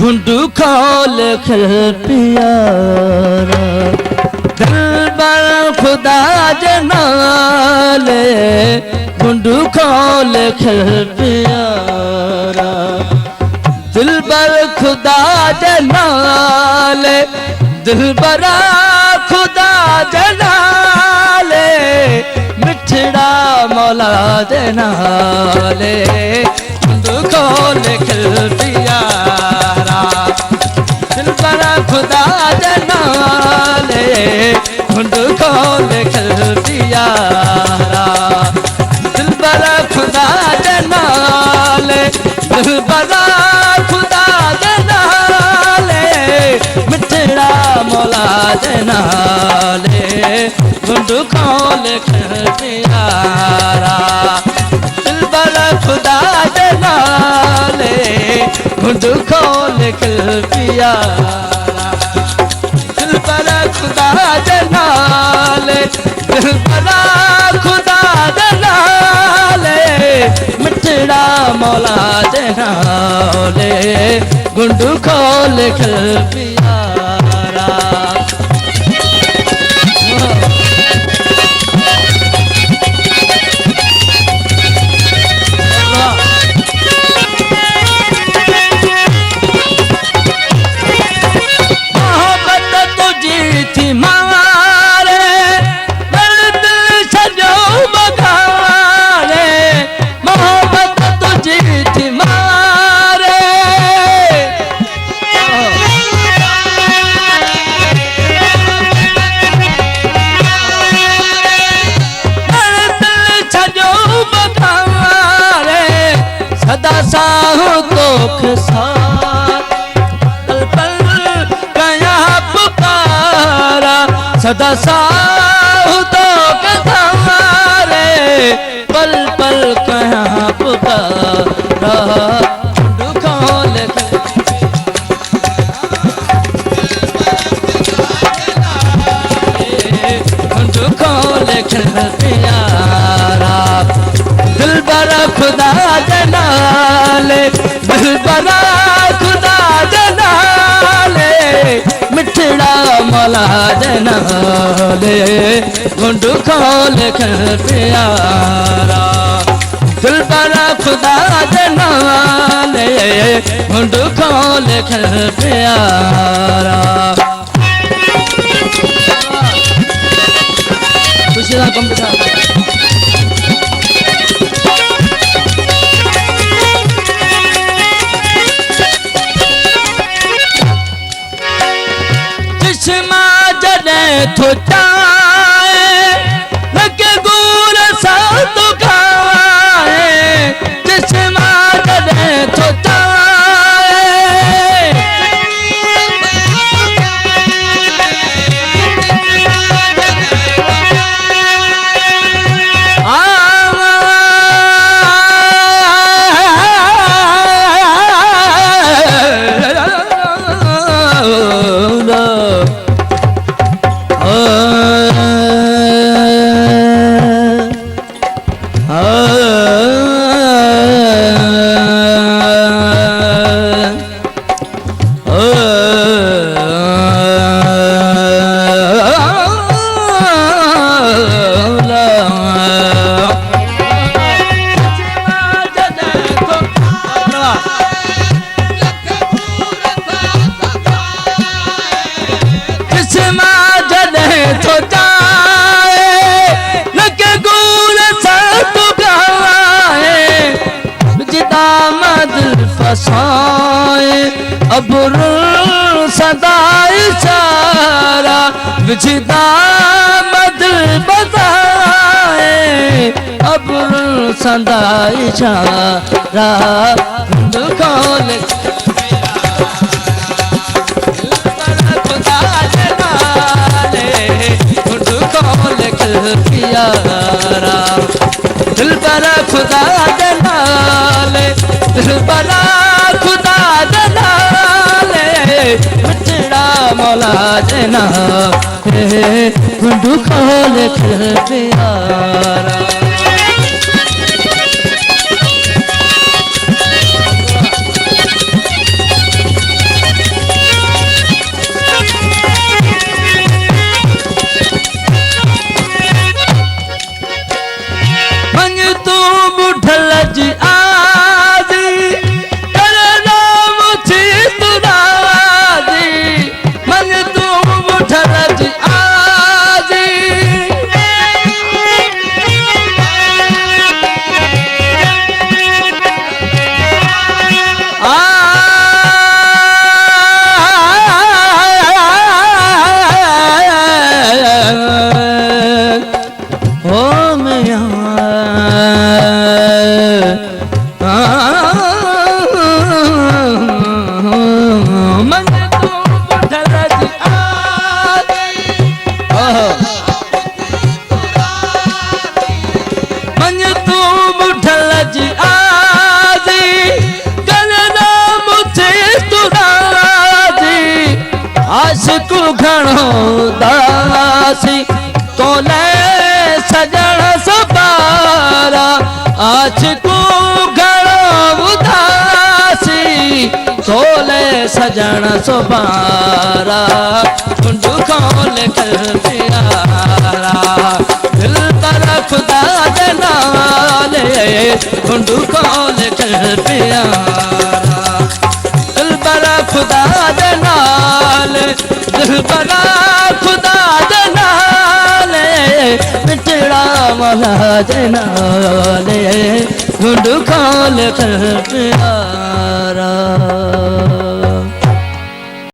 घुंडू खोल खिल प्यारा दिलबर खुदा जनाले घुंडू खोल खिल प्यारा दिलबर खुदा जनाले दिलबरा खुदा जनाले मिठड़ा मौला जनाले घुंडू खोल खिल प्यारा दिलबरा खुदा जनाले घुंडू खोल खिल प्यारा दिलबरा खुदा जनाले दिलबरा खुदा जनाले मिठड़ा मौला जनाले घुंडू खोल खिल प्यारा दिलबरा खुदा जनाले घुंडू खोल खिल प्यारा दिलबरा खुदा जनाले दिलबरा खुदा जनाले मिठड़ा मौला जनाले घुंडू खोल खिल प्यारा सदा साहू तोख साथ पल पल कया पुकारा सदा साहू तोख सारे पल पल कया पुकारा घुंडू खोल घुंडू खोल खिल प्यारा दिलबरा खुदा जनाले दिलबरा खुदा जनाले मिठड़ा मौला जनाले घुंडू खोल खिल प्यारा दिलबरा खुदा जनाले घुंडू खोल खिल प्यारा खुशियां कम बचा तो चाहे लगे गुर सा तो खाए जिसमा करे तो फसाए अबुर सदाई सारा विजदा मदल बताए अबुर सदाई सारा घुंडू खोल खुदा जनाले घुंडू खोल खिल प्यारा दिलबरा खुदा जनाले दिलबरा खुदा जनाले मिठड़ा मौला जनाले घुंडू खोल खिल प्यारा घणो दासी तोले सजण सुबारा आशिकू घणो उदासी तोले सजण सुबारा ढूंढ खोल कर प्यारा दिल पर खुदा दे नाले ढूंढ खोल कर प्यारा दिल पर खुदा दे नाले दिल पर खुदा दे नाले बिछड़ा वाला दे नाले ढूंढ खोल कर प्यारा।